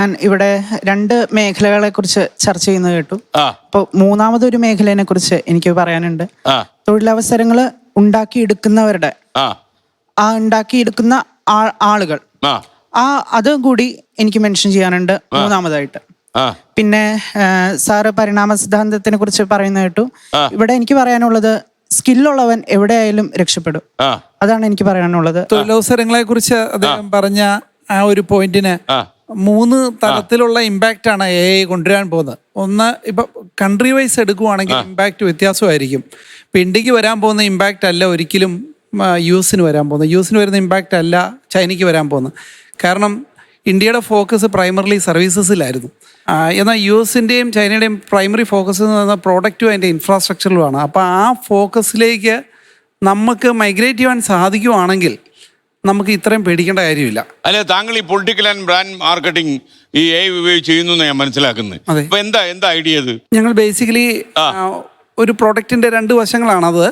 ഞാൻ ഇവിടെ രണ്ട് മേഖലകളെ കുറിച്ച് ചർച്ച ചെയ്യുന്നത് കേട്ടു. അപ്പോൾ മൂന്നാമതൊരു മേഖലയെ കുറിച്ച് എനിക്ക് പറയാനുണ്ട്. തൊഴിലവസരങ്ങൾ ഉണ്ടാക്കിയെടുക്കുന്നവരുടെ ഉണ്ടാക്കിയെടുക്കുന്ന ആളുകൾ അത് കൂടി എനിക്ക് മെൻഷൻ ചെയ്യാനുണ്ട് മൂന്നാമതായിട്ട്. പിന്നെ സാറ് പരിണാമ സിദ്ധാന്തത്തിനെ കുറിച്ച് പറയുന്ന കേട്ടു. ഇവിടെ എനിക്ക് പറയാനുള്ളത് സ്കില്ലുള്ളവൻ എവിടെയായാലും രക്ഷപ്പെടും. അതാണ് എനിക്ക് പറയാനുള്ളത്. തൊഴിലവസരങ്ങളെ കുറിച്ച് അദ്ദേഹം പറഞ്ഞ ആ ഒരു പോയിന്റിന് 3 തരത്തിലുള്ള ഇമ്പാക്റ്റ് ആണ് AI കൊണ്ടുവരാൻ പോകുന്നത്. ഒന്ന്, ഇപ്പൊ കൺട്രി വൈസ് എടുക്കുവാണെങ്കിൽ ഇമ്പാക്റ്റ് വ്യത്യാസമായിരിക്കും. ഇപ്പൊ ഇന്ത്യക്ക് വരാൻ പോകുന്ന ഇമ്പാക്റ്റ് അല്ല ഒരിക്കലും US വരാൻ പോകുന്നത്. US വരുന്ന ഇമ്പാക്റ്റ് അല്ല ചൈനയ്ക്ക് വരാൻ പോകുന്നത്. കാരണം ഇന്ത്യയുടെ ഫോക്കസ് പ്രൈമറിലി സർവീസസിലായിരുന്നു. എന്നാൽ US ചൈനയുടെയും പ്രൈമറി ഫോക്കസ് എന്ന് പറയുന്നത് പ്രോഡക്റ്റും അതിൻ്റെ ഇൻഫ്രാസ്ട്രക്ചറിലുമാണ്. അപ്പോൾ ആ ഫോക്കസിലേക്ക് നമുക്ക് മൈഗ്രേറ്റ് ചെയ്യാൻ സാധിക്കുവാണെങ്കിൽ നമുക്ക് ഇത്രയും പേടിക്കേണ്ട കാര്യമില്ല. അല്ലെ, താങ്കൾ ഈ പൊളിറ്റിക്കൽ ആൻഡ് ബ്രാൻഡ് മാർക്കറ്റിംഗ് ഈ AI ഉപയോഗിച്ച് ചെയ്യുന്നു ഞാൻ മനസ്സിലാക്കുന്നത്. അപ്പൊ എന്താ ഐഡിയ? ഞങ്ങൾ ബേസിക്കലി ഒരു പ്രോഡക്റ്റിന്റെ 2 വശങ്ങളാണത്.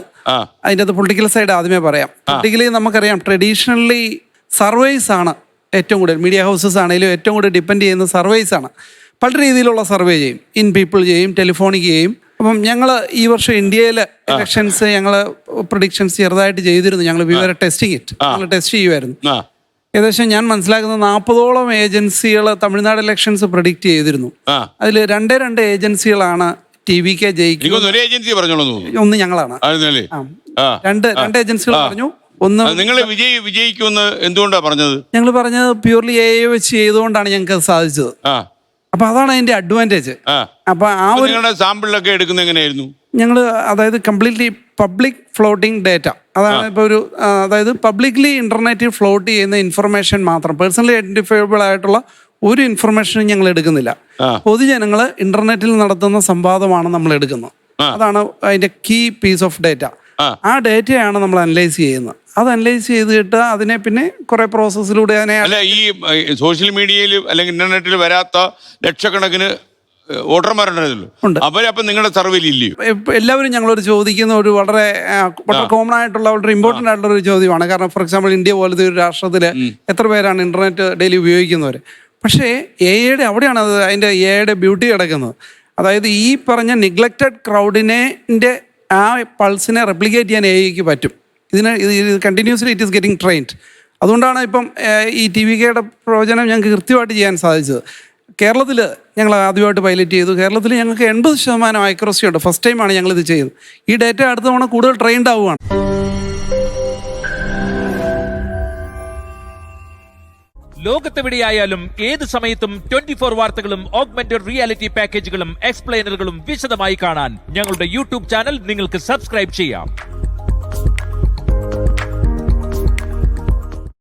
അതിൻ്റെ അത് പൊളിറ്റിക്കൽ സൈഡ് ആദ്യമേ പറയാം. പൊളിറ്റിക്കലി നമുക്കറിയാം, ട്രഡീഷണലി സർവേസ് ആണ് ഏറ്റവും കൂടുതൽ, മീഡിയ ഹൗസസ് ആണെങ്കിലും ഏറ്റവും കൂടുതൽ ഡിപ്പെൻഡ് ചെയ്യുന്ന സർവേസ് ആണ്. പല രീതിയിലുള്ള സർവേ ചെയ്യും, ഇൻ പീപ്പിൾ ചെയ്യും, ടെലിഫോണിക് ചെയ്യും. അപ്പം ഞങ്ങൾ ഈ വർഷം ഇന്ത്യയിലെ ഇലക്ഷൻസ് ഞങ്ങൾ പ്രഡിക്ഷൻസ് ചെറുതായിട്ട് ചെയ്തിരുന്നു. ഞങ്ങൾ ഞങ്ങൾ ടെസ്റ്റ് ചെയ്യുമായിരുന്നു. ഏകദേശം ഞാൻ മനസ്സിലാക്കുന്നത് 40ഓളം ഏജൻസികൾ തമിഴ്നാട് ഇലക്ഷൻസ് പ്രഡിക്റ്റ് ചെയ്തിരുന്നു. അതിൽ 2 ഏജൻസികളാണ് TVK ജയിക്കുന്നത്. ഒന്ന് ഞങ്ങളാണ്. 2 ഏജൻസികൾ പറഞ്ഞു. ഒന്ന് നിങ്ങൾ വിജയിക്കുമെന്ന് എന്തുകൊണ്ടാണ് പറഞ്ഞത്? ഞങ്ങൾ പറഞ്ഞത് പ്യൂർലി AI വെച്ച് ചെയ്തുകൊണ്ടാണ് ഞങ്ങൾക്ക് സാധിച്ചത്. അപ്പൊ അതാണ് അതിന്റെ അഡ്വാൻറ്റേജ്. അപ്പൊ ആ ഒരു സാമ്പിളിലൊക്കെ എടുക്കുന്നത് എങ്ങനെയായിരുന്നു? ഞങ്ങൾ അതായത് കംപ്ലീറ്റ്ലി പബ്ലിക് ഫ്ലോട്ടിംഗ് ഡേറ്റ, അതാണ് ഇപ്പോൾ ഒരു അതായത് പബ്ലിക്ലി ഇന്റർനെറ്റിൽ ഫ്ലോട്ട് ചെയ്യുന്ന ഇൻഫർമേഷൻ മാത്രം, പേഴ്സണലി ഐഡന്റിഫയബിൾ ആയിട്ടുള്ള ഒരു ഇൻഫർമേഷനും ഞങ്ങൾ എടുക്കുന്നില്ല. പൊതുജനങ്ങൾ ഇന്റർനെറ്റിൽ നടത്തുന്ന സംവാദമാണ് നമ്മൾ എടുക്കുന്നത്. അതാണ് അതിന്റെ കീ പീസ് ഓഫ് ഡേറ്റ. ആ ഡേറ്റയാണ് നമ്മൾ അനലൈസ് ചെയ്യുന്നത്. അത് അനലൈസ് ചെയ്തിട്ട് അതിനെ പിന്നെ കുറെ പ്രോസസ്സിലൂടെ അല്ല, ഈ സോഷ്യൽ മീഡിയയിൽ അല്ലെങ്കിൽ ഇന്റർനെറ്റിൽ വരാത്ത ലക്ഷക്കണക്കിന് വോട്ടർമാരുണ്ടായിരുന്നല്ലോ, അവരപ്പം നിങ്ങളുടെ സർവേയിൽ ഇല്ലയോ? എല്ലാവരും ഞങ്ങളൊരു ചോദിക്കുന്ന ഒരു വളരെ കോമൺ ആയിട്ടുള്ള വളരെ ഇമ്പോർട്ടൻ്റ് ആയിട്ടുള്ള ഒരു ചോദ്യമാണ്. കാരണം ഫോർ എക്സാമ്പിൾ ഇന്ത്യ പോലത്തെ ഒരു രാഷ്ട്രത്തിൽ എത്ര പേരാണ് ഇന്റർനെറ്റ് ഡെയിലി ഉപയോഗിക്കുന്നവർ? പക്ഷേ AI അവിടെയാണ് അതിൻ്റെ AI ബ്യൂട്ടി കിടക്കുന്നത്. അതായത് ഈ പറഞ്ഞ നിഗ്ലക്റ്റഡ് ക്രൗഡിനെ ആ പൾസിനെ റെപ്ലിക്കേറ്റ് ചെയ്യാൻ AIക്ക് പറ്റും. ഇതിന് continuously it is getting trained. അതുകൊണ്ടാണ് ഇപ്പം ഈ TVKയുടെ പ്രവചനം ഞങ്ങൾക്ക് കൃത്യമായിട്ട് ചെയ്യാൻ സാധിച്ചത്. കേരളത്തിൽ ഞങ്ങൾ ആദ്യമായിട്ട് പൈലറ്റ് ചെയ്തു. കേരളത്തിൽ ഞങ്ങൾക്ക് 80% ആക്യുറസി ഉണ്ട്. ഫസ്റ്റ് ടൈമാണ് ഞങ്ങളിത് ചെയ്തത്. ഈ ഡേറ്റ അടുത്ത തവണ കൂടുതൽ ട്രെയിൻഡ് ആവുകയാണ്. ലോകത്തെവിടെയായാലും ഏത് സമയത്തും 24 വാർത്തകളും ഓഗ്മെന്റഡ് റിയാലിറ്റി പാക്കേജുകളും എക്സ്പ്ലെയിനറുകളും വിശദമായി കാണാൻ ഞങ്ങളുടെ YouTube ചാനൽ നിങ്ങൾക്ക് സബ്സ്ക്രൈബ് ചെയ്യാം.